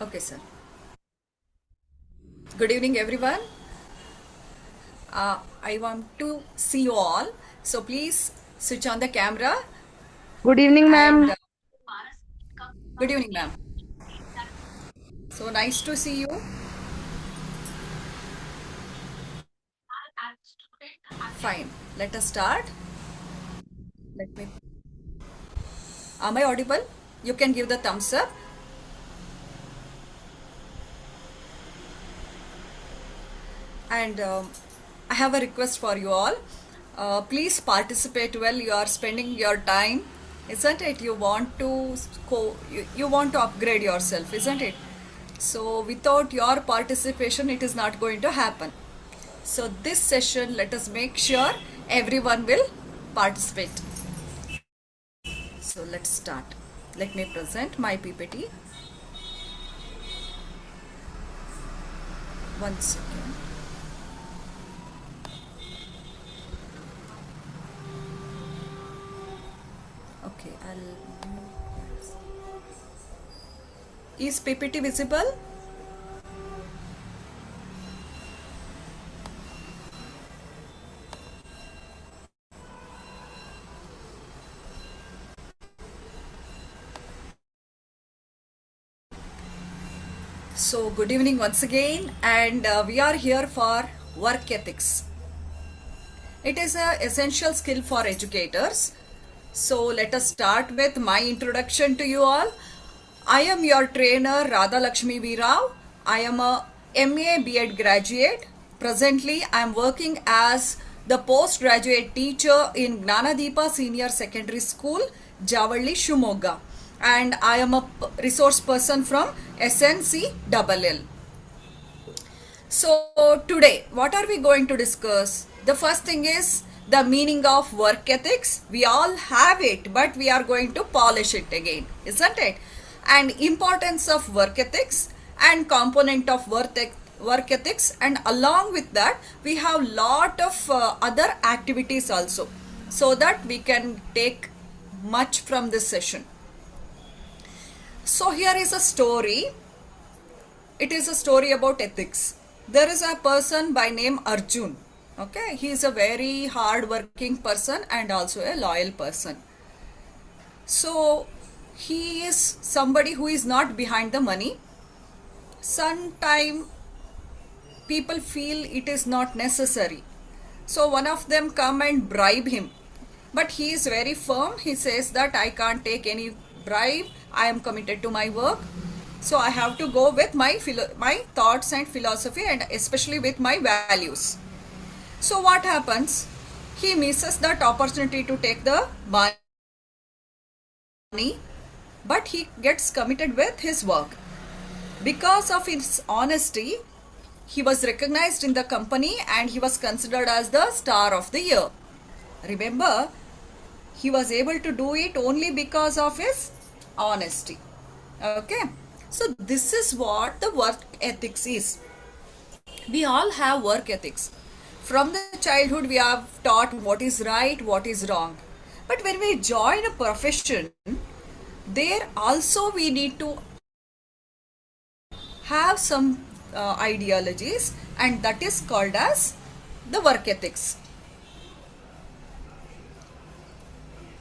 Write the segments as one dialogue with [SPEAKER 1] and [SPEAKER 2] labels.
[SPEAKER 1] Okay, sir. Good evening, everyone. I want to see you all. So please switch on the camera
[SPEAKER 2] Good evening,
[SPEAKER 1] and
[SPEAKER 2] ma'am.
[SPEAKER 1] good evening, ma'am. So nice to see you. Fine. Let us start. Let me. Am I audible? You can give the thumbs up. And I have a request for you all. Please participate well. You are spending your time, isn't it? You want to upgrade yourself, isn't it? So without your participation, it is not going to happen. So this session, let us make sure everyone will participate. So let's start. Let me present my PPT. One second. Okay, is PPT visible? So, good evening once again, and we are here for work ethics. It is an essential skill for educators. So, let us start with my introduction to you all. I am your trainer Radha Lakshmi Virao. I am a MA B.Ed graduate. Presently, I am working as the postgraduate teacher in Gnanadeepa Senior Secondary School, Javalli, Shumoga. And I am a resource person from SNCLL. So, today, what are we going to discuss? The first thing is the meaning of work ethics. We all have it, but we are going to polish it again, isn't it? And importance of work ethics and component of work ethics, and along with that, we have lot of other activities also, so that we can take much from this session. So, here is a story. It is a story about ethics. There is a person by name Arjun. Okay, he is a very hard working person and also a loyal person. So he is somebody who is not behind the money. Sometime people feel it is not necessary. So one of them come and bribe him. But he is very firm. He says that I can't take any bribe. I am committed to my work. So I have to go with my thoughts and philosophy, and especially with my values. So what happens? He misses that opportunity to take the money, but he gets committed with his work. Because of his honesty, he was recognized in the company and he was considered as the star of the year. Remember, he was able to do it only because of his honesty. Okay, so this is what the work ethics is. We all have work ethics. From the childhood, we have taught what is right, what is wrong. But when we join a profession, there also we need to have some ideologies, and that is called as the work ethics.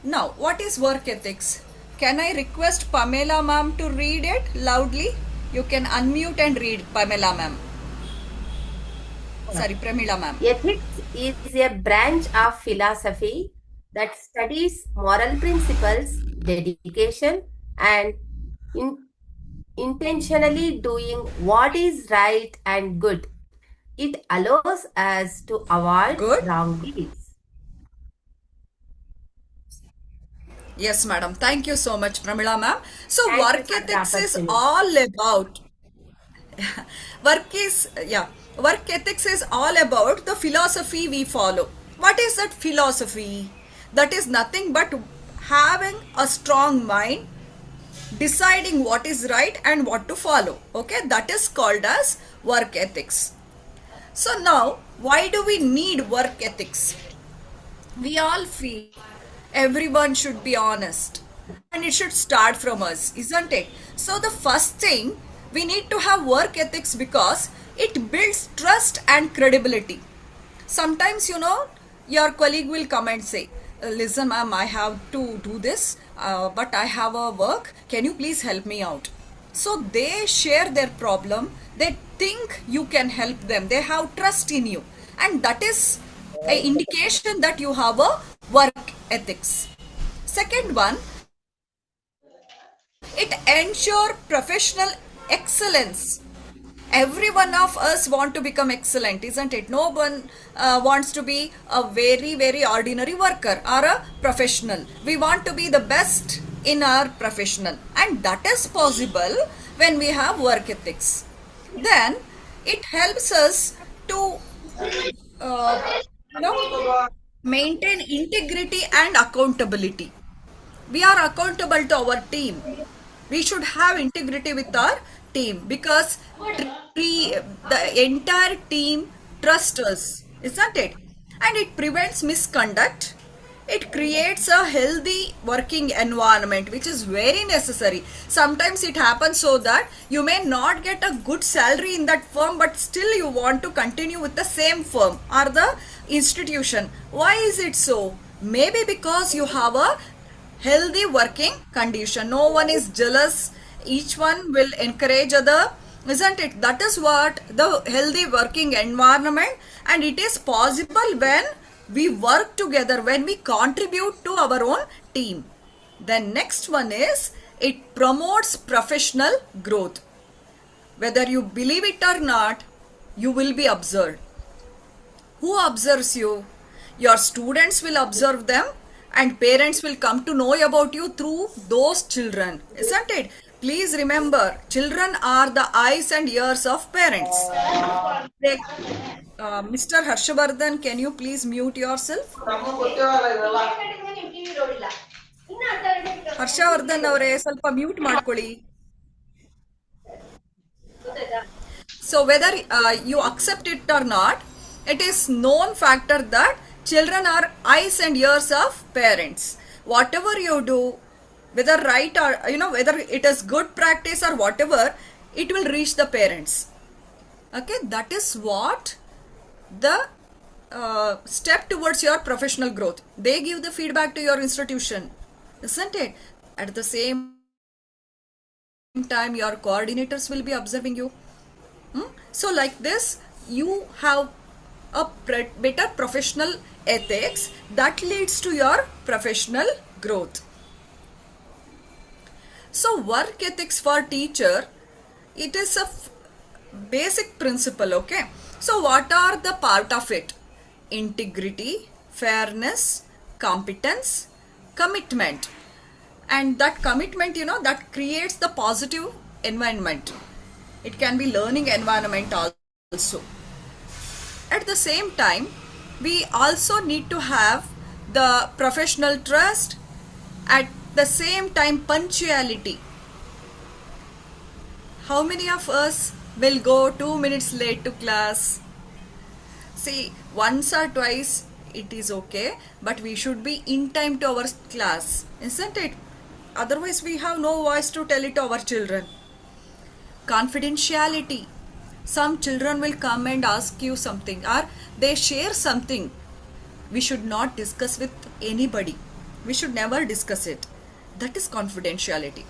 [SPEAKER 1] Now, what is work ethics? Can I request Pamela ma'am to read it loudly? You can unmute and read, Pamela ma'am. Sorry, Pramila ma'am.
[SPEAKER 3] Ethics is a branch of philosophy that studies moral principles, dedication, and intentionally doing what is right and good. It allows us to avoid
[SPEAKER 1] Good.
[SPEAKER 3] wrong deeds.
[SPEAKER 1] Yes, madam. Thank you so much, Pramila ma'am. So,
[SPEAKER 3] Thank you
[SPEAKER 1] work
[SPEAKER 3] for the
[SPEAKER 1] ethics is
[SPEAKER 3] opportunity.
[SPEAKER 1] all about work is yeah work ethics is all about the philosophy we follow. What is that philosophy? That is nothing but having a strong mind, deciding what is right and what to follow. Okay, that is called as work ethics. So now, why do we need work ethics? We all feel everyone should be honest, and it should start from us, isn't it? So the first thing, We need to have work ethics because it builds trust and credibility. Sometimes, your colleague will come and say, listen, ma'am, I have to do this, but I have a work. Can you please help me out? So they share their problem. They think you can help them. They have trust in you. And that is an indication that you have a work ethics. Second one, it ensure professional excellence. Every one of us want to become excellent, isn't it? No one wants to be a very, very ordinary worker or a professional. We want to be the best in our professional, and that is possible when we have work ethics. Then it helps us to you know maintain integrity and accountability. We are accountable to our team. We should have integrity with our team because the entire team trusts us, isn't it? And it prevents misconduct. It creates a healthy working environment, which is very necessary. Sometimes it happens so that you may not get a good salary in that firm, but still you want to continue with the same firm or the institution. Why is it so? Maybe because you have a healthy working condition. No one is jealous. Each one will encourage other, isn't it? That is what the healthy working environment, and it is possible when we work together, when we contribute to our own team. The next one is it promotes professional growth. Whether you believe it or not, you will be observed. Who observes you? Your students will observe them, and parents will come to know about you through those children, isn't it? Please remember, children are the eyes and ears of parents. Mr. Harshavardhan, can you please mute yourself? Harshvardhan ಅವರೇ ಸ್ವಲ್ಪ mute ಮಾಡ್ಕೊಳ್ಳಿ. So whether you accept it or not, it is known factor that children are eyes and ears of parents. Whatever you do, whether right or whether it is good practice or whatever, it will reach the parents. Okay, that is what the step towards your professional growth. They give the feedback to your institution, isn't it? At the same time, your coordinators will be observing you. So like this, you have a better professional ethics that leads to your professional growth. So work ethics for teacher, it is a basic principle, okay? So what are the part of it? Integrity, fairness, competence, commitment. And that commitment, that creates the positive environment. It can be learning environment also. At the same time, we also need to have the professional trust, at the same time punctuality. How many of us will go 2 minutes late to class? See, once or twice it is okay, but we should be in time to our class, isn't it? Otherwise we have no voice to tell it to our children. Confidentiality. Some children will come and ask you something, or they share something. We should not discuss with anybody. We should never discuss it. That is confidentiality.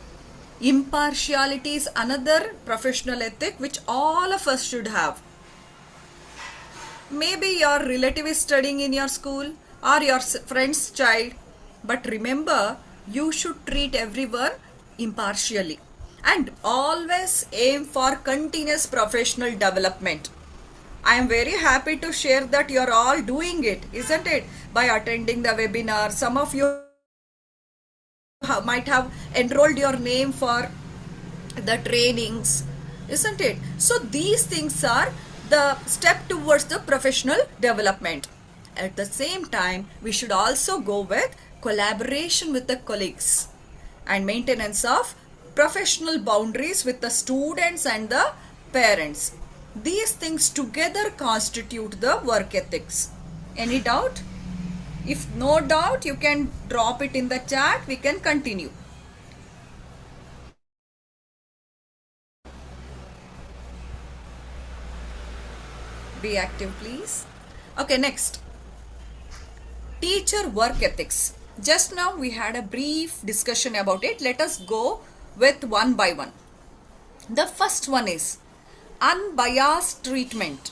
[SPEAKER 1] Impartiality is another professional ethic which all of us should have. Maybe your relative is studying in your school or your friend's child, but remember, you should treat everyone impartially and always aim for continuous professional development. I am very happy to share that you are all doing it, isn't it? By attending the webinar, some of you might have enrolled your name for the trainings, isn't it? So these things are the step towards the professional development. At the same time, we should also go with collaboration with the colleagues and maintenance of professional boundaries with the students and the parents. These things together constitute the work ethics. Any doubt? If no doubt, you can drop it in the chat. We can continue. Be active, please. Okay, next. Teacher work ethics. Just now we had a brief discussion about it. Let us go with one by one. The first one is unbiased treatment.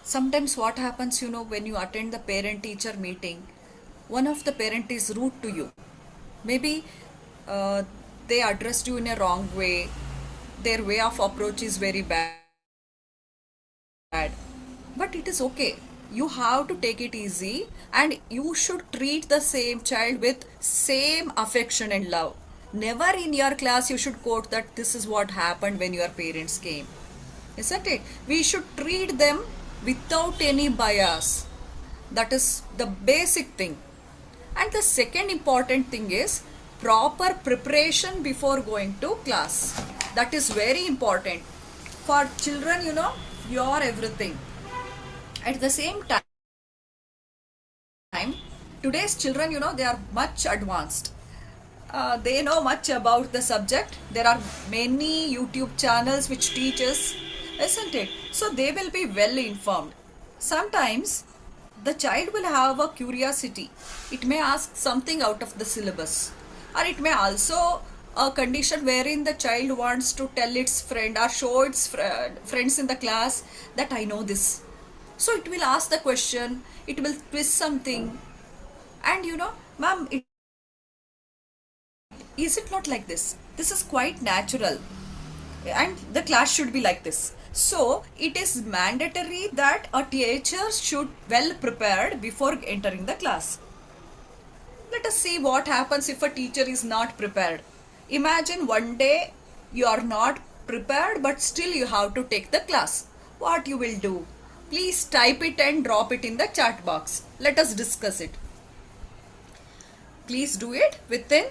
[SPEAKER 1] Sometimes what happens, when you attend the parent teacher meeting, one of the parent is rude to you. Maybe they addressed you in a wrong way. Their way of approach is very bad. But it is okay. You have to take it easy, and you should treat the same child with same affection and love. Never in your class you should quote that this is what happened when your parents came. Isn't it? We should treat them without any bias. That is the basic thing. And the second important thing is proper preparation before going to class. That is very important. For children, you are everything. At the same time, today's children, they are much advanced. They know much about the subject. There are many YouTube channels which teach us, isn't it? So they will be well informed. Sometimes the child will have a curiosity. It may ask something out of the syllabus, or it may also a condition wherein the child wants to tell its friend or show its friends in the class that I know this. So it will ask the question, it will twist something, and ma'am, is it not like this? This is quite natural, and the class should be like this. So it is mandatory that a teacher should well prepared before entering the class. Let us see what happens if a teacher is not prepared. Imagine one day you are not prepared, but still you have to take the class. What you will do? Please type it and drop it in the chat box. Let us discuss it. Please do it within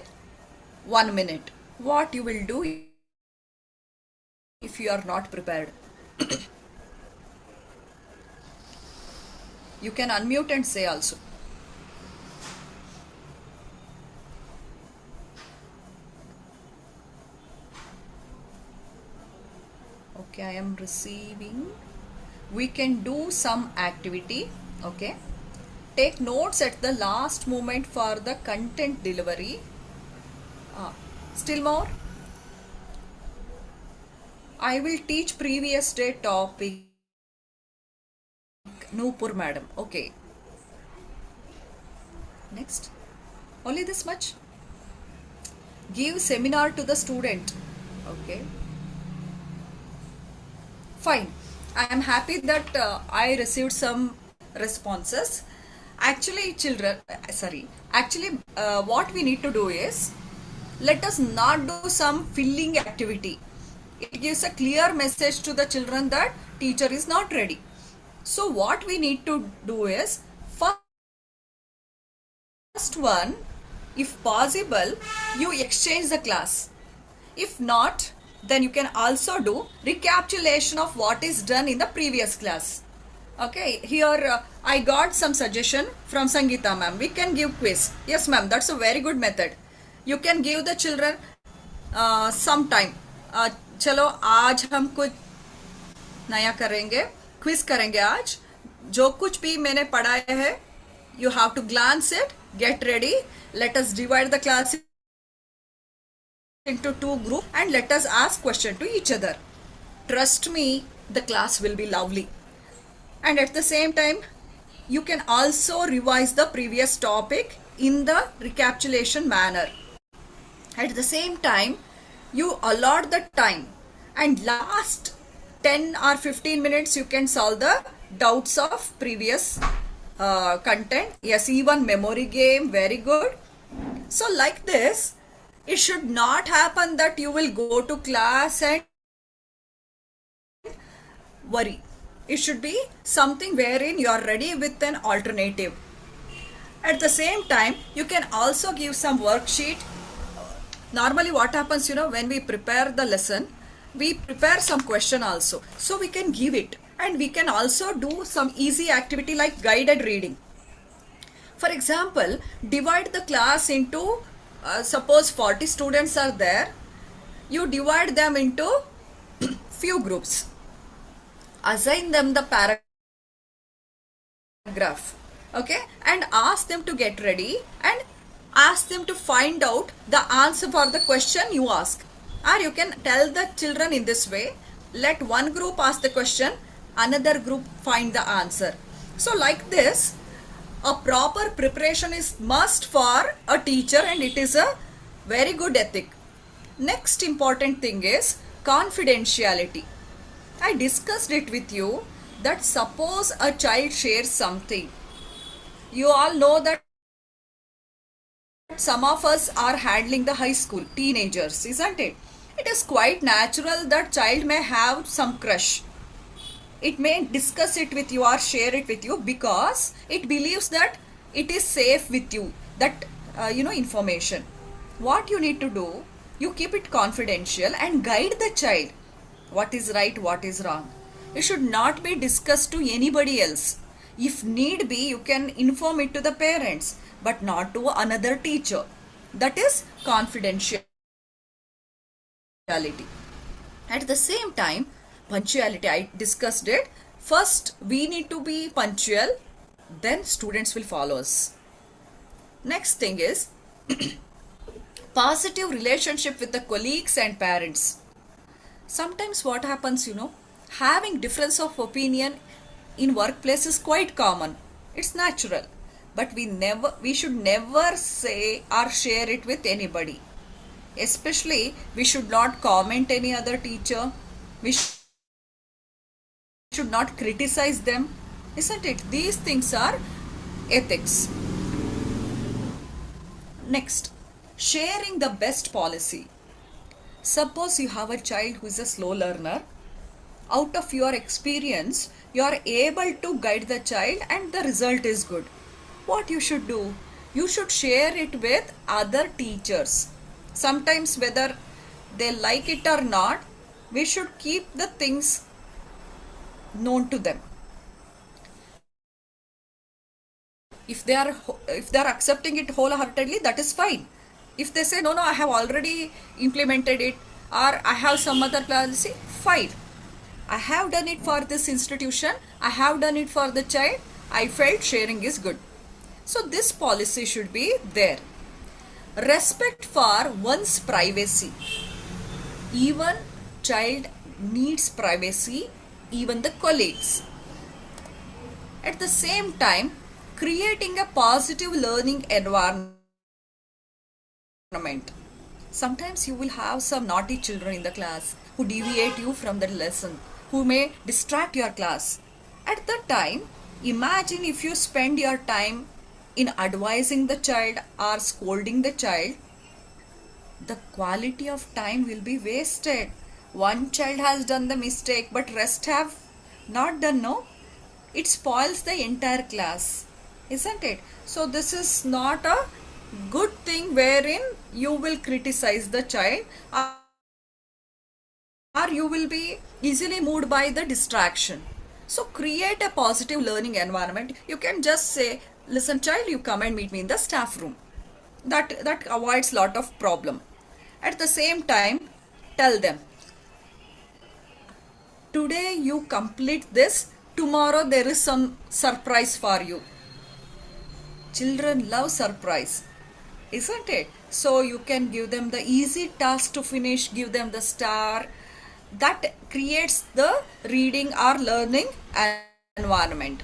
[SPEAKER 1] 1 minute. What you will do if you are not prepared? You can unmute and say also. Okay, I am receiving. We can do some activity. Okay, take notes at the last moment for the content delivery. Still more, I will teach previous day topic. Noopur madam. Okay, next, only this much. Give seminar to the student. Okay, fine. I am happy that I received some responses. Actually, what we need to do is, let us not do some filling activity. It gives a clear message to the children that teacher is not ready. So what we need to do is, first one, if possible, you exchange the class. If not, then you can also do recapitulation of what is done in the previous class. Okay, here I got some suggestion from Sangeeta ma'am. We can give quiz. Yes ma'am, that's a very good method. You can give the children some time. चलो आज हम कुछ नया करेंगे, quiz करेंगे आज. जो कुछ भी मैंने पढ़ाया है, you have to glance it, get ready. Let us divide the class into two groups and let us ask question to each other. Trust me, the class will be lovely. And at the same time, you can also revise the previous topic in the recapitulation manner. At the same time, you allot the time, and last 10 or 15 minutes you can solve the doubts of previous content. Yes, even memory game, very good. So like this, it should not happen that you will go to class and worry. It should be something wherein you are ready with an alternative. At the same time, you can also give some worksheet. Normally what happens, when we prepare the lesson, we prepare some question also. So we can give it, and we can also do some easy activity like guided reading. For example, divide the class into, suppose 40 students are there, you divide them into few groups. assign them the paragraph, okay, and ask them to get ready and ask them to find out the answer for the question you ask. Or you can tell the children in this way, let one group ask the question, another group find the answer. So like this, a proper preparation is must for a teacher, and it is a very good ethic. Next important thing is confidentiality. I discussed it with you that suppose a child shares something. You all know that some of us are handling the high school teenagers, isn't it? It is quite natural that child may have some crush. It may discuss it with you or share it with you because it believes that it is safe with you, that information. What you need to do, you keep it confidential and guide the child what is right, what is wrong. It should not be discussed to anybody else. If need be, you can inform it to the parents, but not to another teacher. That is confidentiality. At the same time, punctuality, I discussed it. First, we need to be punctual, then students will follow us. Next thing is positive relationship with the colleagues and parents. Sometimes what happens, having difference of opinion in workplace is quite common. It's natural. But we should never say or share it with anybody. Especially, we should not comment any other teacher. We should not criticize them. Isn't it? These things are ethics. Next, sharing the best policy. Suppose you have a child who is a slow learner. Out of your experience, you are able to guide the child and the result is good. What you should do? You should share it with other teachers. Sometimes whether they like it or not, we should keep the things known to them. If they are accepting it wholeheartedly, that is fine. If they say, no, I have already implemented it, or I have some other policy, fine. I have done it for this institution, I have done it for the child, I felt sharing is good. So this policy should be there. Respect for one's privacy. Even child needs privacy, even the colleagues. At the same time, creating a positive learning environment. Sometimes you will have some naughty children in the class who deviate you from the lesson, who may distract your class. At that time, imagine if you spend your time in advising the child or scolding the child, the quality of time will be wasted. One child has done the mistake, but rest have not done, no? It spoils the entire class, isn't it? So this is not a good thing wherein you will criticize the child or you will be easily moved by the distraction. So create a positive learning environment. You can just say, listen child, you come and meet me in the staff room. That avoids lot of problem. At the same time, tell them, today you complete this, tomorrow there is some surprise for you. Children love surprise, isn't it? So you can give them the easy task to finish, give them the star. That creates the reading or learning environment.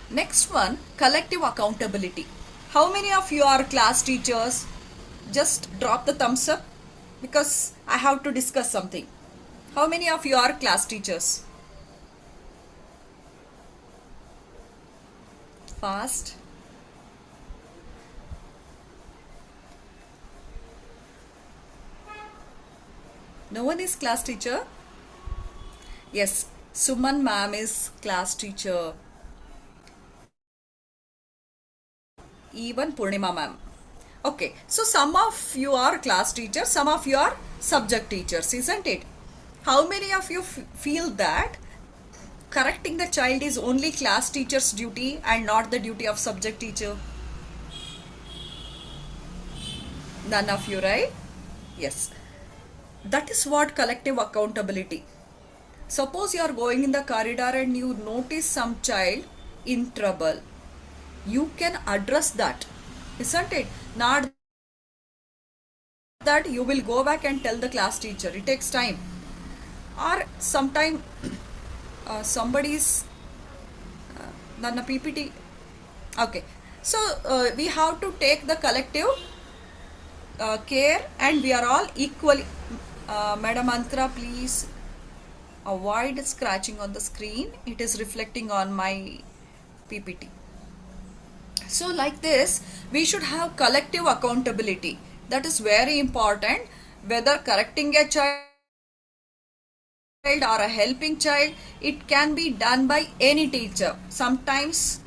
[SPEAKER 1] Next one, collective accountability. How many of you are class teachers? Just drop the thumbs up because I have to discuss something. How many of you are class teachers? Fast. No one is class teacher? Yes, Suman ma'am is class teacher. Even Purnima ma'am. Okay, so some of you are class teachers, some of you are subject teachers, isn't it? How many of you feel that correcting the child is only class teacher's duty and not the duty of subject teacher? None of you, right? Yes. That is what collective accountability. Suppose you are going in the corridor and you notice some child in trouble. You can address that, isn't it? Not that you will go back and tell the class teacher. It takes time. Or sometime somebody's Nana PPT. Okay. So we have to take the collective care, and we are all equally. Madam Antra, please avoid scratching on the screen. It is reflecting on my PPT. So like this, we should have collective accountability. That is very important. Whether correcting a child or a helping child, it can be done by any teacher. Sometimes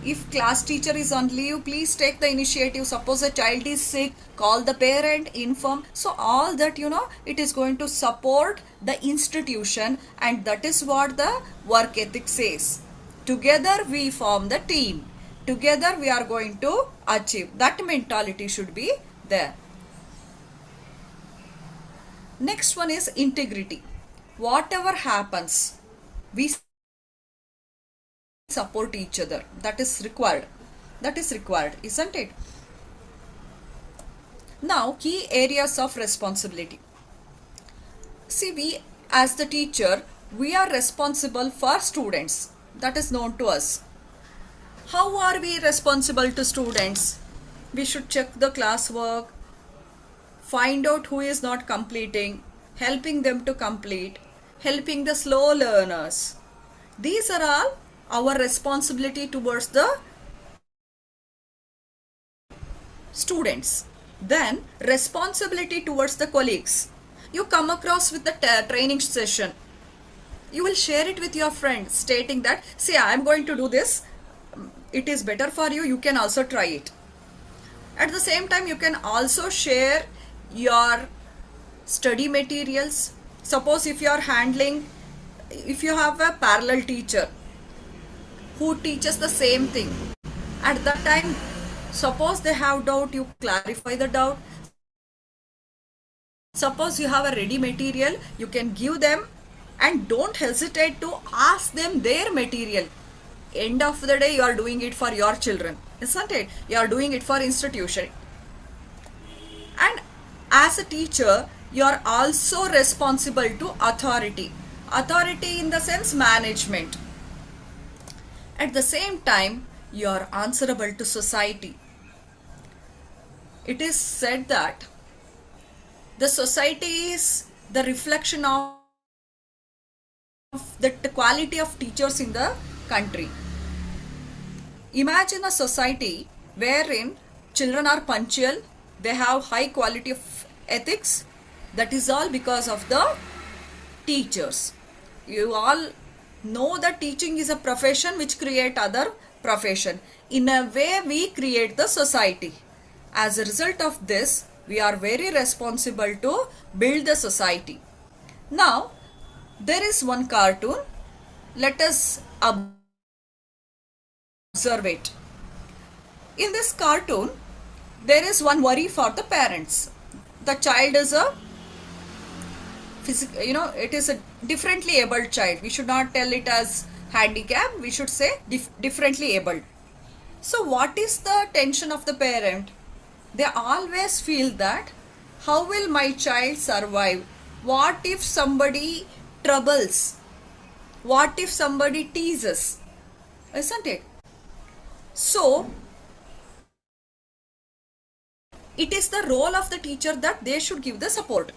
[SPEAKER 1] if class teacher is on leave, please take the initiative. Suppose a child is sick, call the parent, inform. So all that, it is going to support the institution, and that is what the work ethic says. Together we form the team. Together we are going to achieve. That mentality should be there. Next one is integrity. Whatever happens, we support each other. That is required. Isn't it? Now, key areas of responsibility. See, we as the teacher, we are responsible for students. That is known to us. How are we responsible to students? We should check the classwork, find out who is not completing, helping them to complete, helping the slow learners. These are all our responsibility towards the students. Then responsibility towards the colleagues. You come across with the training session. You will share it with your friend, stating that, see, I am going to do this. It is better for you. You can also try it. At the same time, you can also share your study materials. Suppose if you are if you have a parallel teacher who teaches the same thing, at that time, suppose they have doubt, you clarify the doubt. Suppose you have a ready material, you can give them, and don't hesitate to ask them their material. End of the day, you are doing it for your children, isn't it? You are doing it for institution. And as a teacher, you are also responsible to authority. Authority in the sense management. At the same time, you are answerable to society. It is said that the society is the reflection of the quality of teachers in the country. Imagine a society wherein children are punctual, they have high quality of ethics. That is all because of the teachers. You all know that teaching is a profession which create other profession. In a way, we create the society. As a result of this, we are very responsible to build the society. Now, there is one cartoon. Let us observe it. In this cartoon, there is one worry for the parents. The child is it is a differently abled child. We should not tell it as handicap. We should say differently abled. So what is the tension of the parent? They always feel that, how will my child survive? What if somebody troubles? What if somebody teases? Isn't it? So, it is the role of the teacher that they should give the support.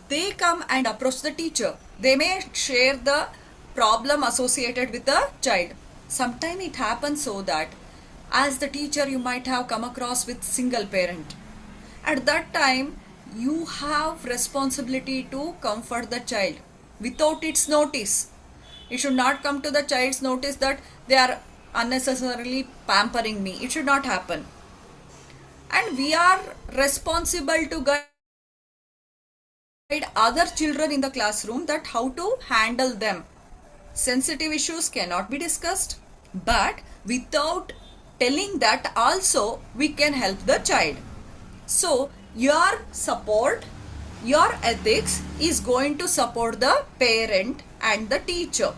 [SPEAKER 1] They come and approach the teacher. They may share the problem associated with the child. Sometimes it happens so that as the teacher you might have come across with single parent. At that time, you have responsibility to comfort the child without its notice. It should not come to the child's notice that they are unnecessarily pampering me. It should not happen. And we are responsible to guide other children in the classroom that how to handle them. Sensitive issues cannot be discussed, but without telling that also we can help the child. So your support Your ethics is going to support the parent and the teacher,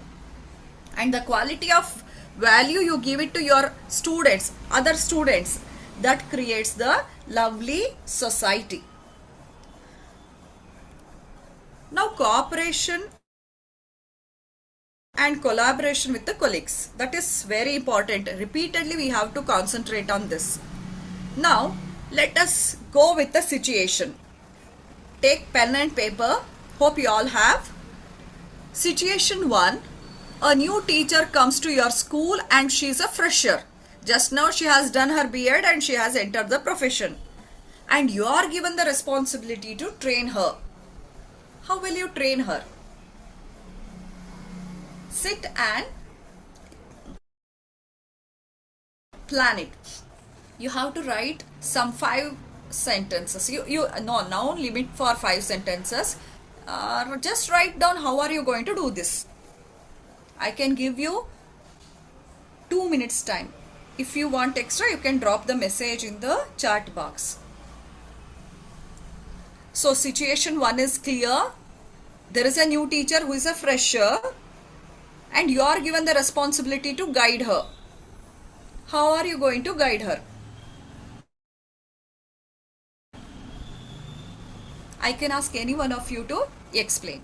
[SPEAKER 1] and the quality of value you give it to your students, other students, that creates the lovely society. Now, cooperation and collaboration with the colleagues, that is very important. Repeatedly we have to concentrate on this. Now let us go with the situation. Take pen and paper. Hope you all have. Situation 1. A new teacher comes to your school and she is a fresher. Just now she has done her B.Ed and she has entered the profession. And you are given the responsibility to train her. How will you train her? Sit and plan it. You have to write some 5 sentences. You no, now limit for 5 sentences. Just write down how are you going to do this. I can give you 2 minutes time. If you want extra, you can drop the message in the chat box. So situation 1 is clear. There is a new teacher who is a fresher and you are given the responsibility to guide her. How are you going to guide her? I can ask any one of you to explain.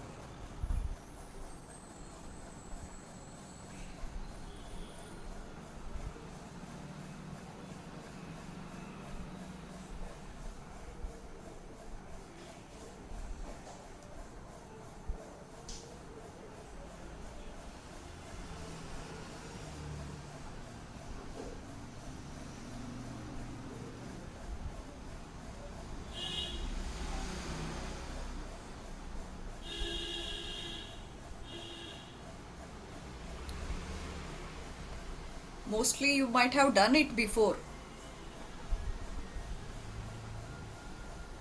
[SPEAKER 1] Mostly you might have done it before.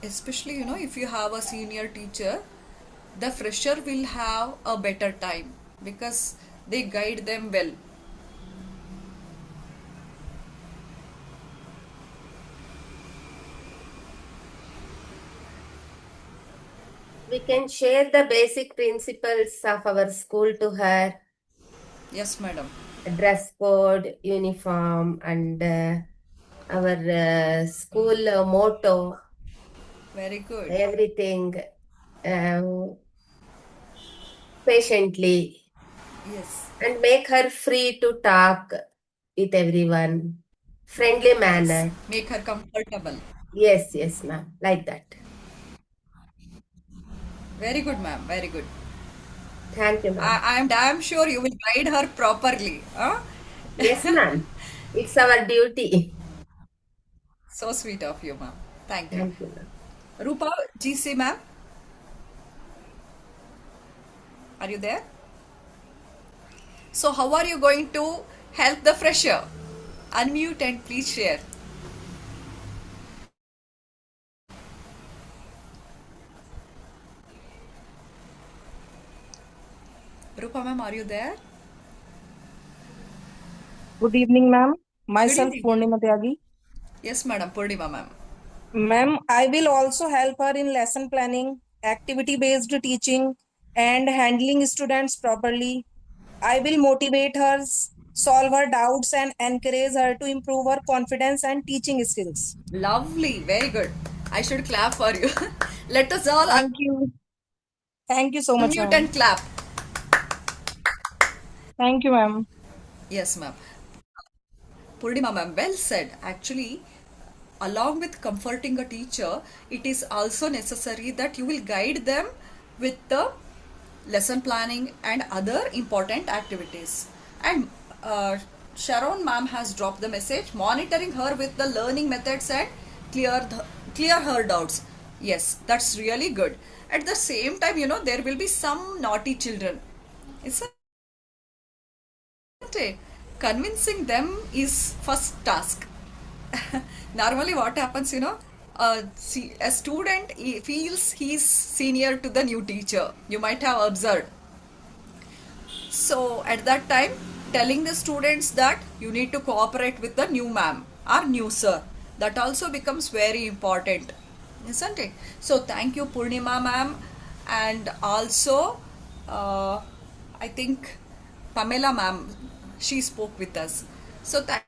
[SPEAKER 1] Especially, if you have a senior teacher, the fresher will have a better time because they guide them well.
[SPEAKER 3] We can share the basic principles of our school to her.
[SPEAKER 1] Yes, madam.
[SPEAKER 3] Dress code, uniform, and our school motto,
[SPEAKER 1] Very good.
[SPEAKER 3] everything patiently,
[SPEAKER 1] Yes.
[SPEAKER 3] and make her free to talk with everyone. Friendly
[SPEAKER 1] Yes.
[SPEAKER 3] manner.
[SPEAKER 1] Make her comfortable.
[SPEAKER 3] Yes, yes, ma'am. Like that.
[SPEAKER 1] Very good, ma'am. Very good.
[SPEAKER 3] Thank you, ma'am.
[SPEAKER 1] I am damn sure you will guide her properly. Huh?
[SPEAKER 3] Yes, ma'am. It's our duty.
[SPEAKER 1] So sweet of you, ma'am. Thank you.
[SPEAKER 3] Thank you, ma'am.
[SPEAKER 1] Rupa GC, ma'am. Are you there? So, how are you going to help the fresher? Unmute and please share. Rupa ma'am, are you there?
[SPEAKER 2] Good evening, ma'am.
[SPEAKER 1] Good
[SPEAKER 2] Myself,
[SPEAKER 1] evening.
[SPEAKER 2] Purnima Tyagi.
[SPEAKER 1] Yes, madam. Purnima ma'am.
[SPEAKER 2] Ma'am, I will also help her in lesson planning, activity-based teaching, and handling students properly. I will motivate her, solve her doubts, and encourage her to improve her confidence and teaching skills.
[SPEAKER 1] Lovely. Very good. I should clap for you. Let us all
[SPEAKER 2] Thank you. Thank you so much,
[SPEAKER 1] unmute
[SPEAKER 2] ma'am.
[SPEAKER 1] and clap.
[SPEAKER 2] Thank you, ma'am.
[SPEAKER 1] Yes, ma'am. Purnima ma'am, well said. Actually, along with comforting a teacher, it is also necessary that you will guide them with the lesson planning and other important activities. And Sharon ma'am has dropped the message, monitoring her with the learning methods and clear her doubts. Yes, that's really good. At the same time, there will be some naughty children. Isn't it? Convincing them is first task. Normally what happens, a student feels he's senior to the new teacher. You might have observed. So at that time, telling the students that you need to cooperate with the new ma'am or new sir, that also becomes very important. isn't it? So thank you, Purnima ma'am, and also I think Pamela ma'am, she spoke with us. So thank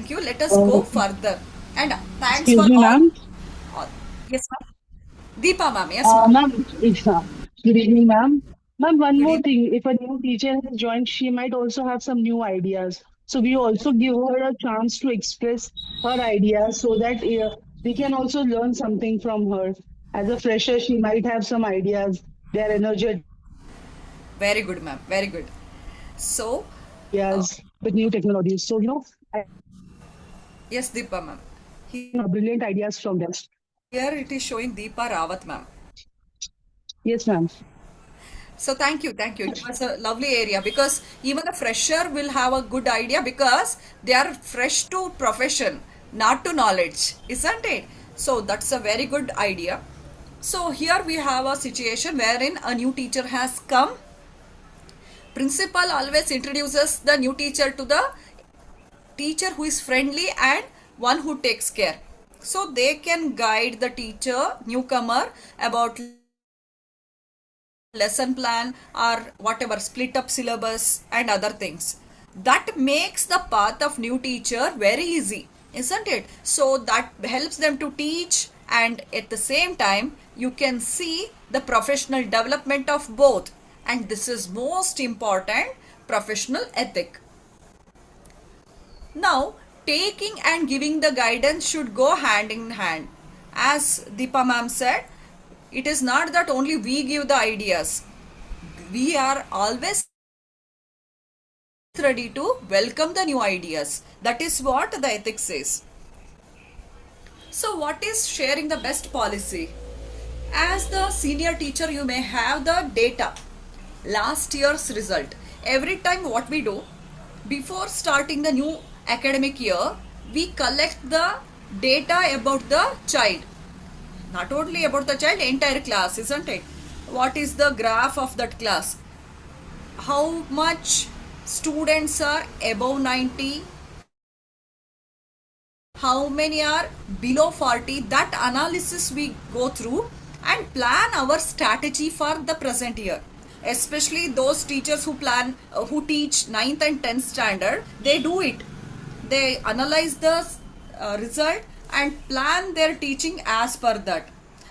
[SPEAKER 1] you. Let us go
[SPEAKER 4] Uh,
[SPEAKER 1] further. And thanks
[SPEAKER 4] Excuse
[SPEAKER 1] for
[SPEAKER 4] me, ma'am.
[SPEAKER 1] all. Yes, ma'am. Deepa ma'am. Yes, ma'am.
[SPEAKER 4] Ma'am, good evening, ma'am. Ma'am, one
[SPEAKER 1] Good
[SPEAKER 4] more
[SPEAKER 1] evening.
[SPEAKER 4] thing. If a new teacher has joined, she might also have some new ideas. So we also give her a chance to express her ideas so that we can also learn something from her. As a fresher, she might have some ideas. They are energetic
[SPEAKER 1] Very good, ma'am. Very good. So, uh,
[SPEAKER 4] ideas with new technologies. So,
[SPEAKER 1] yes, Deepa ma'am.
[SPEAKER 4] brilliant ideas from them.
[SPEAKER 1] Here it is showing Deepa Rawat ma'am.
[SPEAKER 4] Yes, ma'am.
[SPEAKER 1] So thank you, thank you. It was a lovely area because even a fresher will have a good idea because they are fresh to profession, not to knowledge, isn't it? So that's a very good idea. So here we have a situation wherein a new teacher has come. Principal always introduces the new teacher to the teacher who is friendly and one who takes care. So they can guide the teacher, newcomer, about lesson plan or whatever, split up syllabus and other things. That makes the path of new teacher very easy, isn't it? So that helps them to teach, and at the same time you can see the professional development of both, and this is most important, professional ethic. Now, taking and giving the guidance should go hand in hand. As Deepa ma'am said, it is not that only we give the ideas. We are always ready to welcome the new ideas. That is what the ethics says. So, what is sharing the best policy? As the senior teacher, you may have the data, last year's result. Every time, what we do before starting the new academic year, we collect the data about the child. Not only about the child, entire class, isn't it? What is the graph of that class? How much students are above 90? How many are below 40? That analysis we go through and plan our strategy for the present year. Especially those teachers who teach 9th and 10th standard, they do it. They analyze the result and plan their teaching as per that.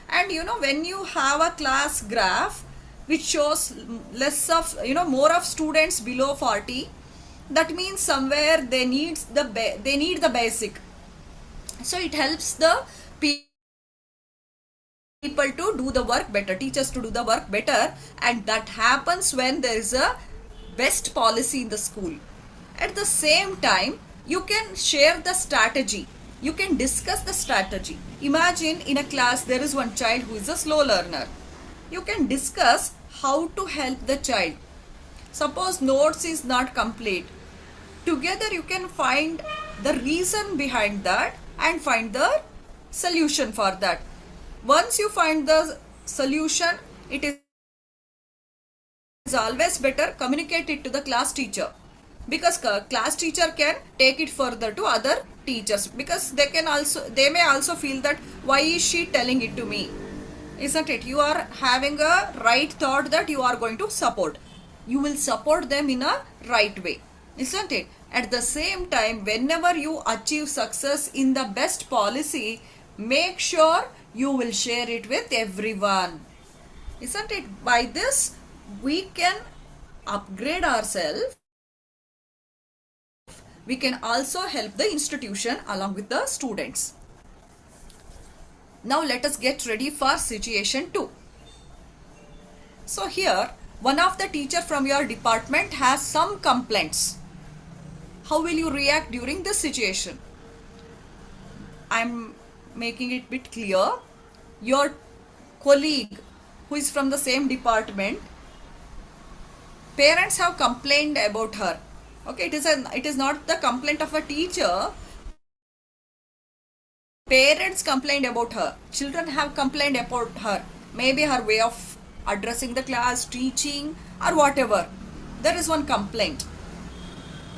[SPEAKER 1] And when you have a class graph which shows less of more of students below 40, that means somewhere they need the basic. So it helps the people to do the work better, teachers to do the work better, and that happens when there is a best policy in the school. At the same time, you can share the strategy, you can discuss the strategy. Imagine in a class there is one child who is a slow learner. You can discuss how to help the child. Suppose notes is not complete, together you can find the reason behind that and find the solution for that. Once you find the solution, it is always better communicate it to the class teacher, because class teacher can take it further to other teachers, because they may also feel that why is she telling it to me, isn't it? You are having a right thought that you are going to support, you will support them in a right way, isn't it? At the same time, whenever you achieve success in the best policy, make sure you will share it with everyone, isn't it? By this we can upgrade ourselves, we can also help the institution along with the students. Now let us get ready for situation 2. So here one of the teacher from your department has some complaints. How will you react during this situation? I'm making it bit clear. Your colleague who is from the same department, parents have complained about her. Okay, it is not the complaint of a teacher. Parents complained about her, children have complained about her, maybe her way of addressing the class, teaching, or whatever. There is one complaint.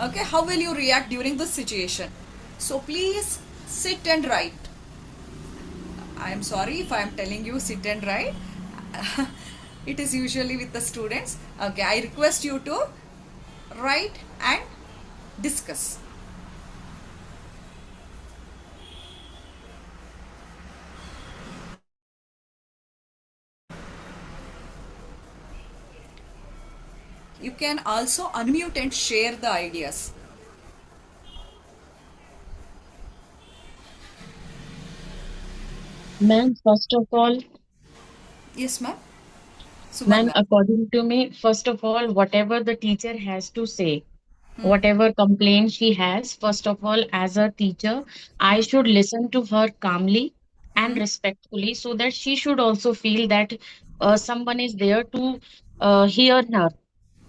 [SPEAKER 1] Okay, how will you react during this situation? So please sit and write. I am sorry if I am telling you sit and write. It is usually with the students. Okay, I request you to write and discuss. You can also unmute and share the ideas.
[SPEAKER 5] Ma'am, first of all,
[SPEAKER 1] Yes, ma'am. Suman,
[SPEAKER 5] ma'am,
[SPEAKER 1] ma'am.
[SPEAKER 5] according to me, first of all, whatever the teacher has to say, whatever complaint she has, first of all, as a teacher, I should listen to her calmly and respectfully so that she should also feel that someone is there to hear her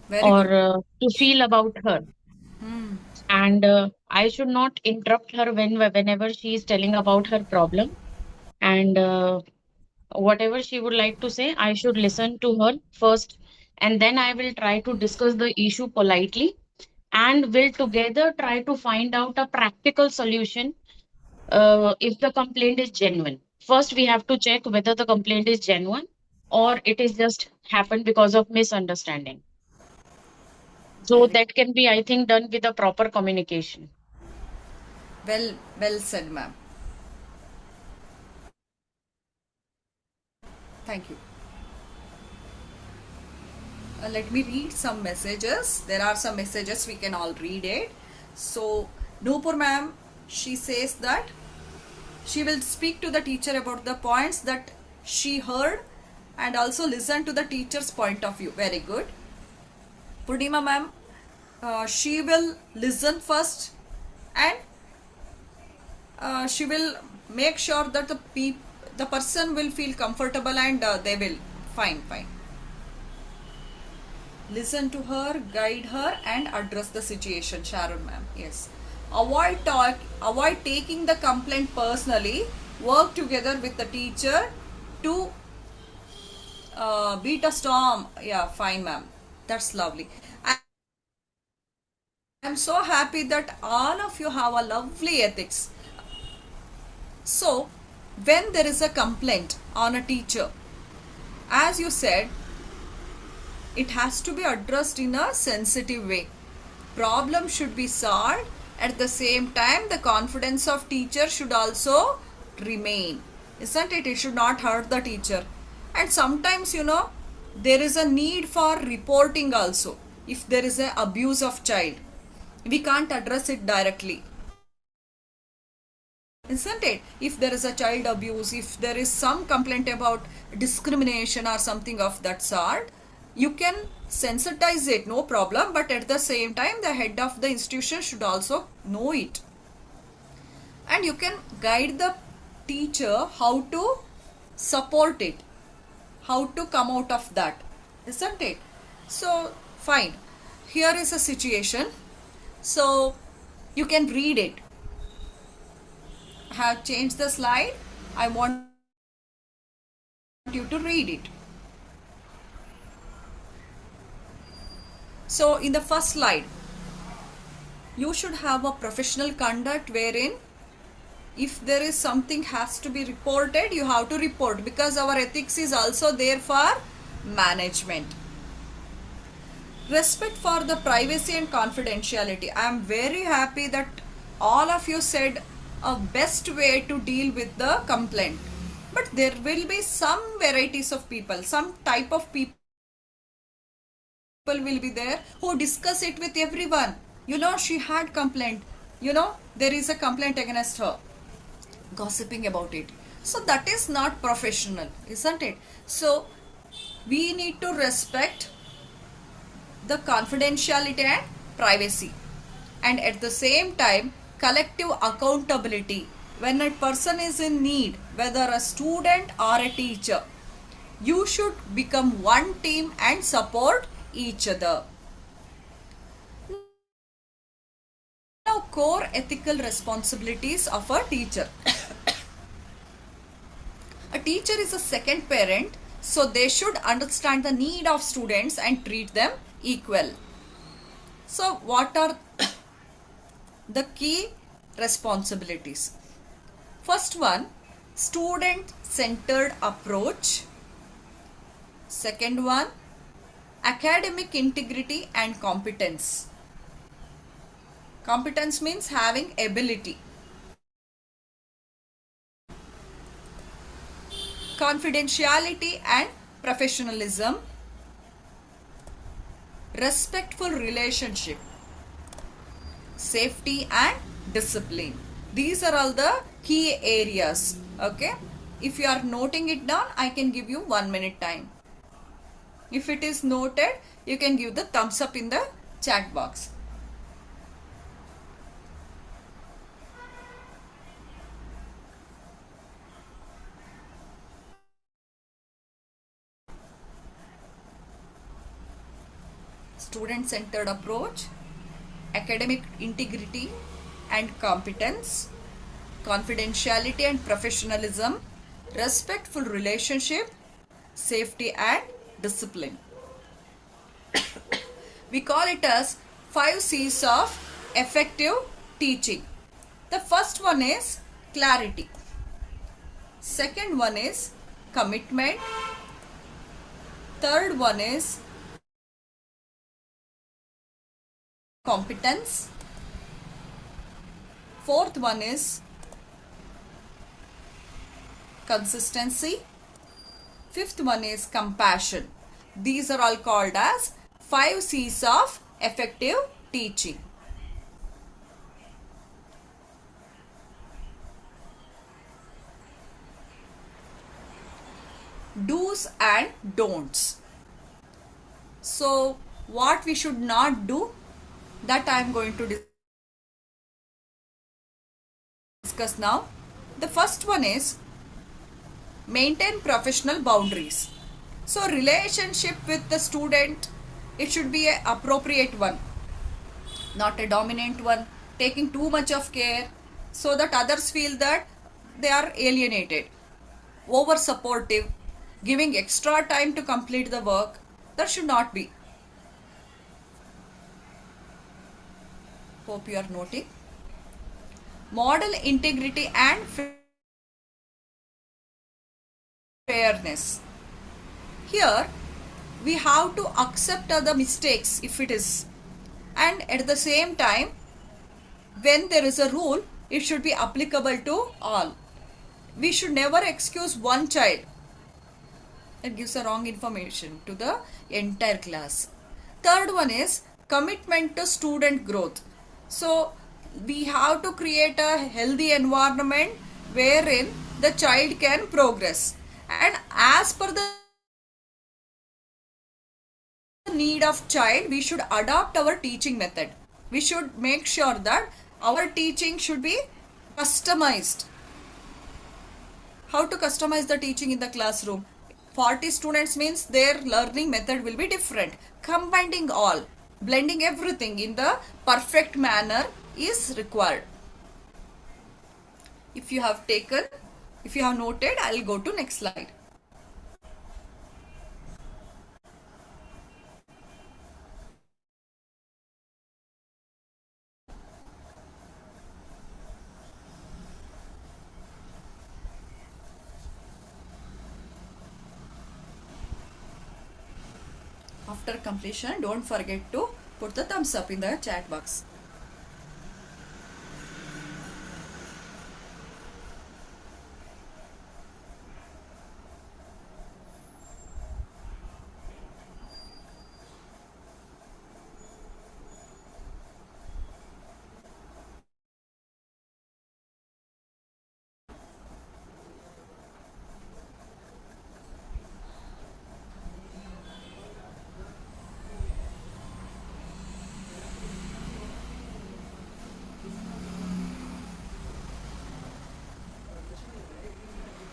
[SPEAKER 1] Very
[SPEAKER 5] or
[SPEAKER 1] good.
[SPEAKER 5] to feel about her. And I should not interrupt her whenever she is telling about her problem. And whatever she would like to say, I should listen to her first, and then I will try to discuss the issue politely and will together try to find out a practical solution if the complaint is genuine. First, we have to check whether the complaint is genuine or it is just happened because of misunderstanding. So
[SPEAKER 1] Very
[SPEAKER 5] that can be, I think, done with a proper communication.
[SPEAKER 1] well said, ma'am. Thank you. Let me read some messages. There are some messages, we can all read it. So, Noopur ma'am, she says that she will speak to the teacher about the points that she heard and also listen to the teacher's point of view. Very good. Purnima ma'am, she will listen first and she will make sure that the person will feel comfortable and they will fine. Listen to her, guide her, and address the situation. Sharon ma'am, yes. Avoid taking the complaint personally. Work together with the teacher to beat a storm. Yeah, fine, ma'am. That's lovely. I'm so happy that all of you have a lovely ethics. So, when there is a complaint on a teacher, as you said, it has to be addressed in a sensitive way. Problem should be solved. At the same time, the confidence of teacher should also remain. Isn't it? It should not hurt the teacher. And sometimes, there is a need for reporting also. If there is an abuse of child, we can't address it directly. Isn't it? If there is a child abuse, if there is some complaint about discrimination or something of that sort, you can sensitize it, no problem, but at the same time, the head of the institution should also know it. And you can guide the teacher how to support it, how to come out of that, isn't it? So, fine. Here is a situation. So, you can read it. I have changed the slide. I want you to read it. So, in the first slide, you should have a professional conduct wherein if there is something has to be reported, you have to report, because our ethics is also there for management. Respect for the privacy and confidentiality. I am very happy that all of you said a best way to deal with the complaint. But there will be some varieties of people, some type of people will be there who discuss it with everyone. She had complaint. There is a complaint against her. Gossiping about it. So that is not professional, isn't it? So we need to respect the confidentiality and privacy. And at the same time, collective accountability. When a person is in need, whether a student or a teacher, you should become one team and support each other. Now, core ethical responsibilities of a teacher. A teacher is a second parent, so they should understand the need of students and treat them equal. So, what are the key responsibilities? First one, student centered approach. Second one, academic integrity and competence. Competence means having ability. Confidentiality and professionalism. Respectful relationship. Safety and discipline. These are all the key areas. Okay. If you are noting it down, I can give you 1 minute time. If it is noted, you can give the thumbs up in the chat box. Student-centered approach, academic integrity and competence, confidentiality and professionalism, respectful relationship, safety and discipline. We call it as 5 C's of effective teaching. The first one is clarity. Second one is commitment. Third one is competence. Fourth one is consistency. Fifth one is compassion. These are all called as 5 C's of effective teaching. Do's and don'ts. So, what we should not do, that I am going to discuss now. The first one is maintain professional boundaries. So, relationship with the student, it should be an appropriate one, not a dominant one, taking too much of care so that others feel that they are alienated. Over supportive, giving extra time to complete the work, that should not be. Hope you are noting. Model integrity and fairness. Here we have to accept the mistakes if it is, and at the same time, when there is a rule, it should be applicable to all. We should never excuse one child. It gives a wrong information to the entire class. Third one is commitment to student growth. So we have to create a healthy environment wherein the child can progress, and as per the need of child, we should adopt our teaching method. We should make sure that our teaching should be customized. How to customize the teaching in the classroom? 40 students means their learning method will be different. Combining all, blending everything in the perfect manner is required. If you have noted, I will go to next slide. After completion, don't forget to put the thumbs up in the chat box.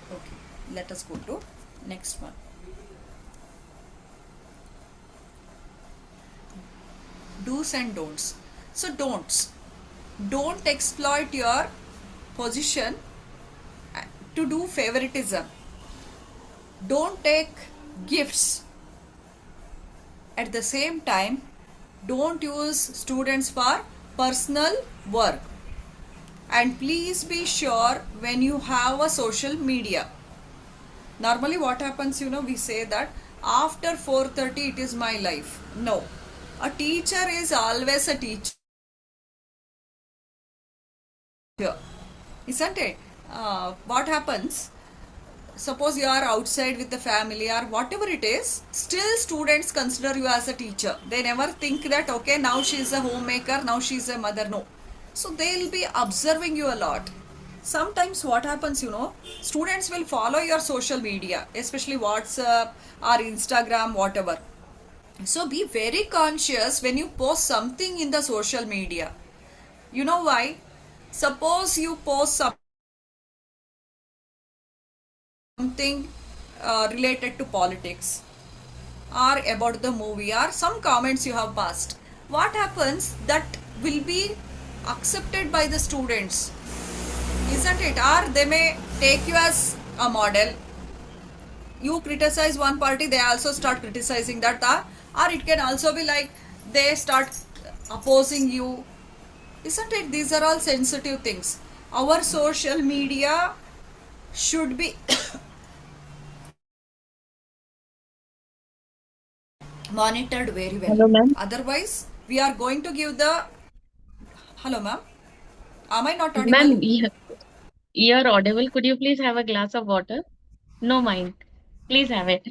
[SPEAKER 1] Okay, let us go to next one. Do's and don'ts. So don'ts. Don't exploit your position to do favoritism. Don't take gifts. At the same time, don't use students for personal work. And please be sure when you have a social media. Normally what happens, we say that after 4:30 it is my life. No. A teacher is always a teacher. Isn't it? What happens? Suppose you are outside with the family or whatever it is, still students consider you as a teacher. They never think that, okay, now she is a homemaker, now she is a mother. No. So they'll be observing you a lot. Sometimes what happens, students will follow your social media, especially WhatsApp or Instagram, whatever. So be very conscious when you post something in the social media. You know why? Suppose you post something related to politics or about the movie or some comments you have passed. What happens? That will be accepted by the students, isn't it? Or they may take you as a model. You criticize one party, they also start criticizing that, or it can also be like they start opposing you, isn't it? These are all sensitive things. Our social media should be monitored very well.
[SPEAKER 5] Hello, ma'am.
[SPEAKER 1] Otherwise, we are going to give the. Hello, ma'am. Am I not audible?
[SPEAKER 5] Ma'am, you're audible. Could you please have a glass of water? No mind. Please have it.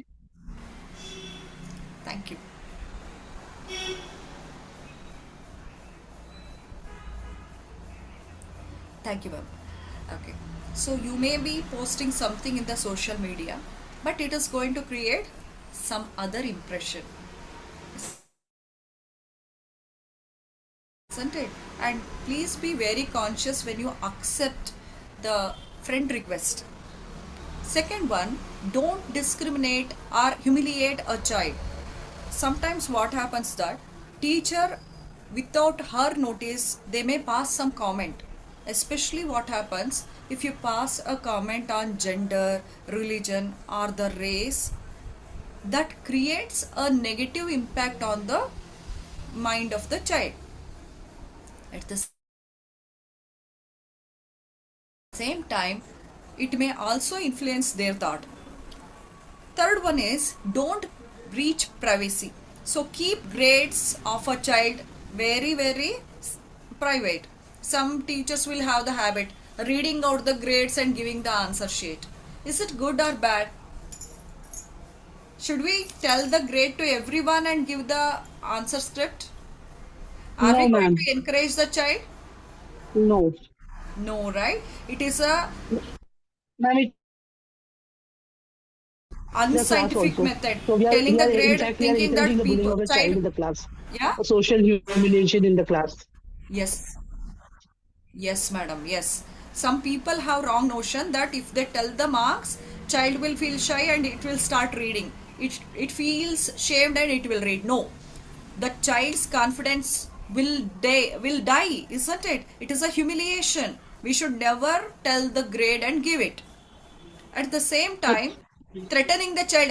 [SPEAKER 1] Thank you. Thank you, ma'am. Okay. So you may be posting something in the social media, but it is going to create some other impression, isn't it? And please be very conscious when you accept the friend request. Second one, don't discriminate or humiliate a child. Sometimes what happens that teacher, without her notice, they may pass some comment. Especially what happens if you pass a comment on gender, religion or the race, that creates a negative impact on the mind of the child. At the same time, it may also influence their thought. Third one is don't breach privacy. So keep grades of a child very, very private. Some teachers will have the habit reading out the grades and giving the answer sheet. Is it good or bad? Should we tell the grade to everyone and give the answer script? Are
[SPEAKER 4] No,
[SPEAKER 1] we going
[SPEAKER 4] ma'am.
[SPEAKER 1] to encourage the child?
[SPEAKER 4] No.
[SPEAKER 1] No, right? It is a
[SPEAKER 4] Ma'am, it's the class
[SPEAKER 1] unscientific
[SPEAKER 4] also.
[SPEAKER 1] method.
[SPEAKER 4] So we are,
[SPEAKER 1] Telling
[SPEAKER 4] we
[SPEAKER 1] the
[SPEAKER 4] are in
[SPEAKER 1] grade,
[SPEAKER 4] fact, we are
[SPEAKER 1] thinking
[SPEAKER 4] encouraging
[SPEAKER 1] that
[SPEAKER 4] the bullying
[SPEAKER 1] people,
[SPEAKER 4] of a child
[SPEAKER 1] child,
[SPEAKER 4] in the class.
[SPEAKER 1] yeah,
[SPEAKER 4] A social humiliation in the class.
[SPEAKER 1] yes, yes, madam, yes. Some people have wrong notion that if they tell the marks, child will feel shy and it will start reading. It feels shamed and it will read. No, the child's confidence will die, isn't it? It is a humiliation. We should never tell the grade and give it. At the same time, threatening the child,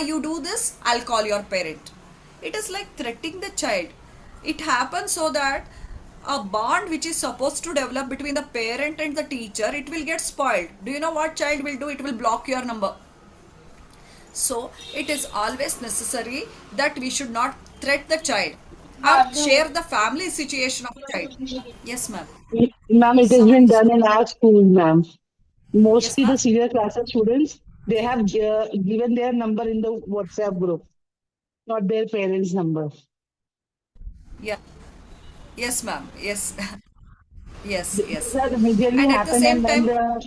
[SPEAKER 1] you do this, I'll call your parent. It is like threatening the child. It happens so that a bond which is supposed to develop between the parent and the teacher, it will get spoiled. Do you know what child will do? It will block your number. So it is always necessary that we should not threat the child or share the family situation of the child. Yes, ma'am.
[SPEAKER 4] Ma'am, it has
[SPEAKER 1] So,
[SPEAKER 4] been done in our school, ma'am.
[SPEAKER 1] yes,
[SPEAKER 4] Mostly
[SPEAKER 1] ma'am.
[SPEAKER 4] the senior classes students, they have given their number in the WhatsApp group, not their parents' number.
[SPEAKER 1] Yeah. Yes, ma'am. Yes. Yes,
[SPEAKER 4] This
[SPEAKER 1] yes.
[SPEAKER 4] has majorly
[SPEAKER 1] And at the
[SPEAKER 4] happened, and
[SPEAKER 1] same time,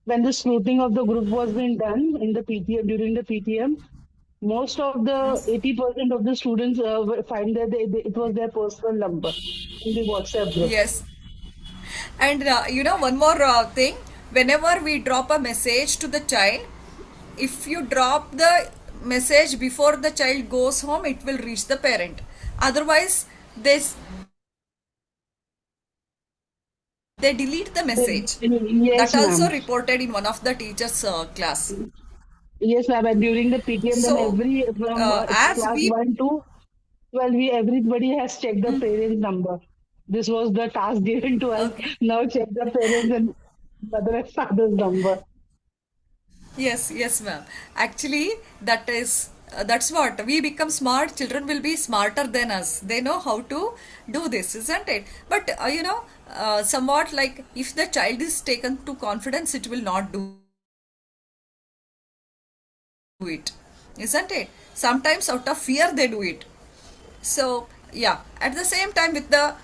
[SPEAKER 4] when the scrutiny of the group was being done in the PTM during the PTM, most of the 80% of the students find that it was their personal number in the WhatsApp group.
[SPEAKER 1] yes. And one more thing, whenever we drop a message to the child, if you drop the message before the child goes home, it will reach the parent. Otherwise, they delete the message.
[SPEAKER 4] Yes,
[SPEAKER 1] That also
[SPEAKER 4] ma'am.
[SPEAKER 1] reported in one of the teachers' class.
[SPEAKER 4] Yes, ma'am. And during the PTM, then
[SPEAKER 1] So,
[SPEAKER 4] every from
[SPEAKER 1] as
[SPEAKER 4] class
[SPEAKER 1] we
[SPEAKER 4] 1 to 12, everybody has checked the parent number. This was the task given to us.
[SPEAKER 1] Okay.
[SPEAKER 4] Now check the parents and mother and father's number.
[SPEAKER 1] Yes, yes, ma'am. Actually, that's what we become smart. Children will be smarter than us. They know how to do this, isn't it? But somewhat like if the child is taken to confidence, it will not do it, isn't it? Sometimes out of fear they do it. So yeah, at the same time with the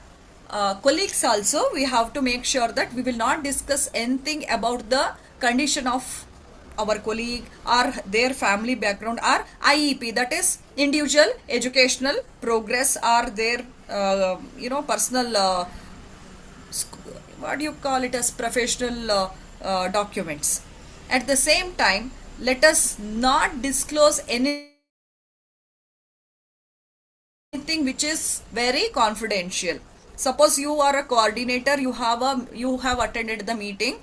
[SPEAKER 1] colleagues also, we have to make sure that we will not discuss anything about the condition of our colleague or their family background or IEP, that is individual educational progress, or their personal what do you call it as professional documents. At the same time, let us not disclose anything which is very confidential. Suppose you are a coordinator, you have attended the meeting.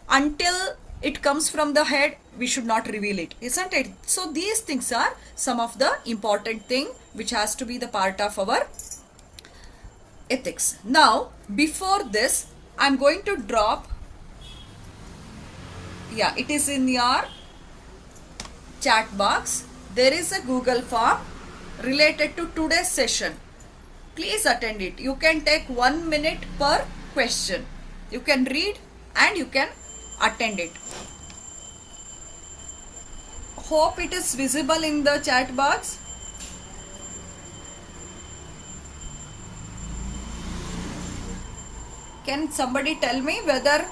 [SPEAKER 1] Until it comes from the head, we should not reveal it, isn't it? So these things are some of the important thing which has to be the part of our ethics. Now before this, I'm going to drop, yeah, it is in your chat box. There is a Google form related to today's session. Please attend it. You can take 1 minute per question. You can read and you can attend it. Hope it is visible in the chat box. Can somebody tell me whether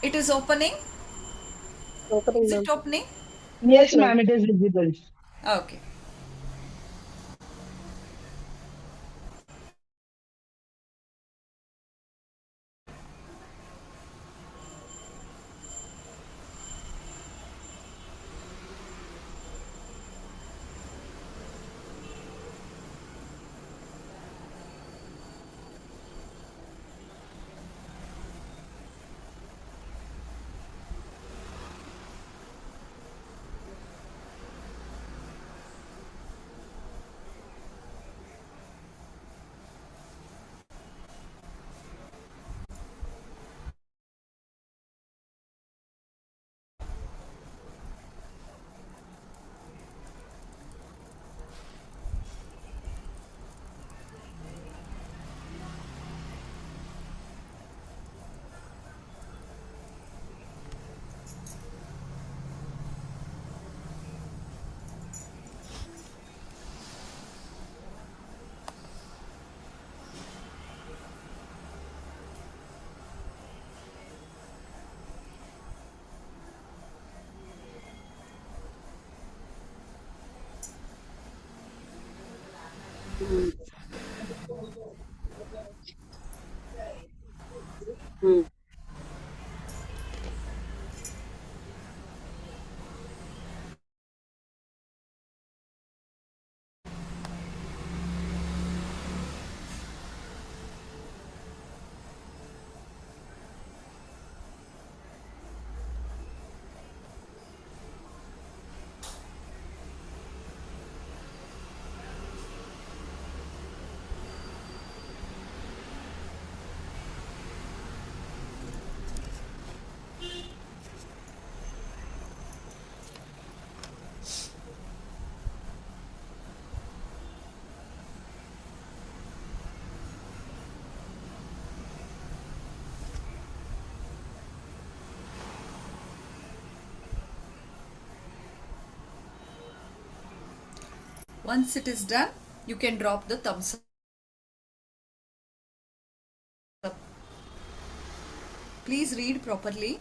[SPEAKER 1] it is opening?
[SPEAKER 6] Opening,
[SPEAKER 1] Is
[SPEAKER 6] ma'am.
[SPEAKER 1] it opening?
[SPEAKER 4] Yes,
[SPEAKER 6] Yes, ma'am.
[SPEAKER 4] ma'am, it is visible.
[SPEAKER 1] Okay.
[SPEAKER 6] Hmm. Hmm.
[SPEAKER 1] Once it is done, you can drop the thumbs up. Please read properly.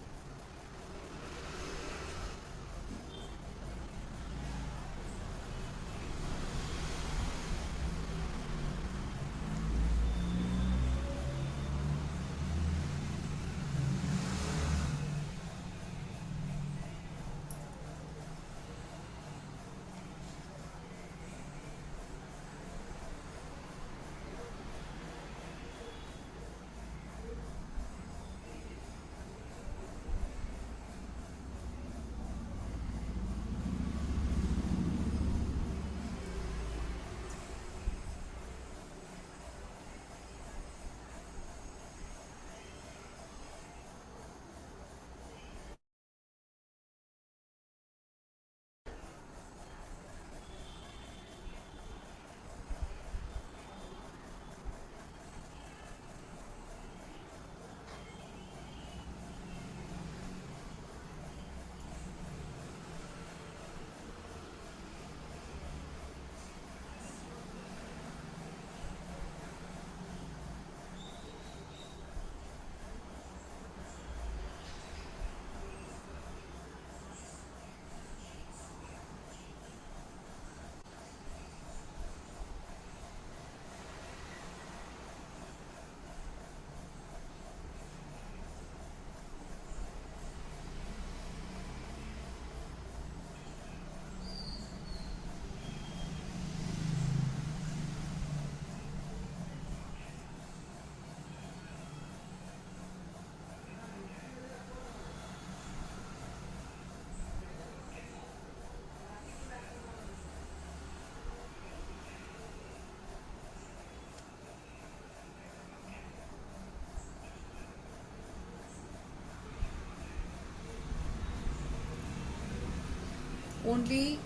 [SPEAKER 1] Only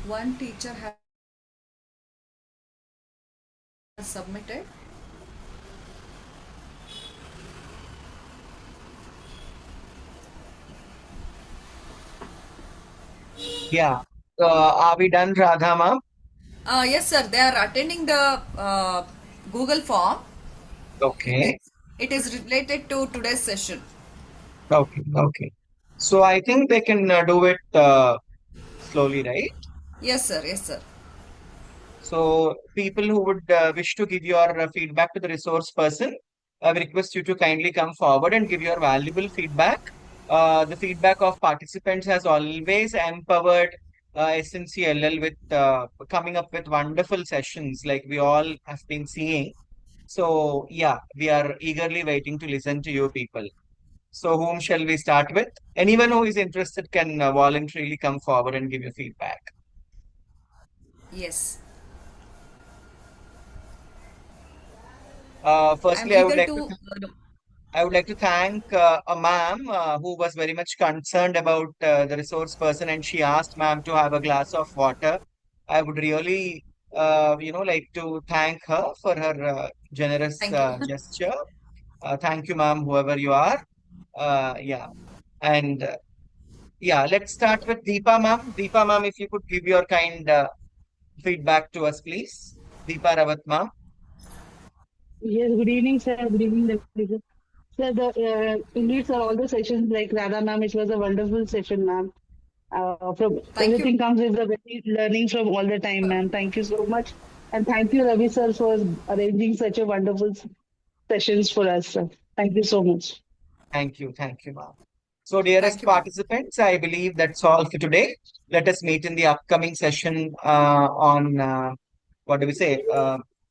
[SPEAKER 1] one teacher has submitted.
[SPEAKER 7] Yeah. Are we done, Radha ma'am?
[SPEAKER 1] Yes, sir. They are attending the Google form.
[SPEAKER 7] Okay.
[SPEAKER 1] It is related to today's session.
[SPEAKER 7] Okay. Okay. So I think they can do it slowly, right?
[SPEAKER 1] Yes, sir. Yes, sir.
[SPEAKER 7] So people who would wish to give your feedback to the resource person, I request you to kindly come forward and give your valuable feedback. The feedback of participants has always empowered SNCLL with coming up with wonderful sessions like we all have been seeing. So yeah, we are eagerly waiting to listen to you people. So whom shall we start with? Anyone who is interested can voluntarily come forward and give your feedback.
[SPEAKER 1] Yes. I'm
[SPEAKER 7] Firstly,
[SPEAKER 1] eager to.
[SPEAKER 7] I would like to thank a ma'am who was very much concerned about the resource person, and she asked ma'am to have a glass of water. I would really, like to thank her for her generous
[SPEAKER 1] Thank you.
[SPEAKER 7] gesture. Thank you, ma'am, whoever you are. Yeah, and yeah, let's start with Deepa, ma'am. Deepa, ma'am, if you could give your kind feedback to us, please. Deepa Rawat, ma'am.
[SPEAKER 4] Yes, good evening, sir. Good evening, everyone. Sir, indeed, sir, all the sessions like Radha ma'am, it was a wonderful session, ma'am. From
[SPEAKER 1] Thank you.
[SPEAKER 4] everything comes with the very learning from all the time, ma'am. Thank you so much. And thank you, Ravi sir, for arranging such a wonderful sessions for us, sir. Thank you so much.
[SPEAKER 7] Thank you, ma'am. So, dearest
[SPEAKER 1] Thank you, ma'am.
[SPEAKER 7] participants, I believe that's all for today. Let us meet in the upcoming session on what do we say?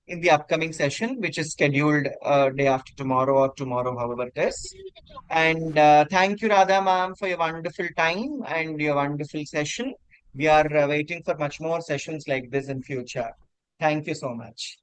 [SPEAKER 7] In the upcoming session, which is scheduled day after tomorrow or tomorrow, however it is. And thank you, Radha ma'am, for your wonderful time and your wonderful session. We are waiting for much more sessions like this in future. Thank you so much.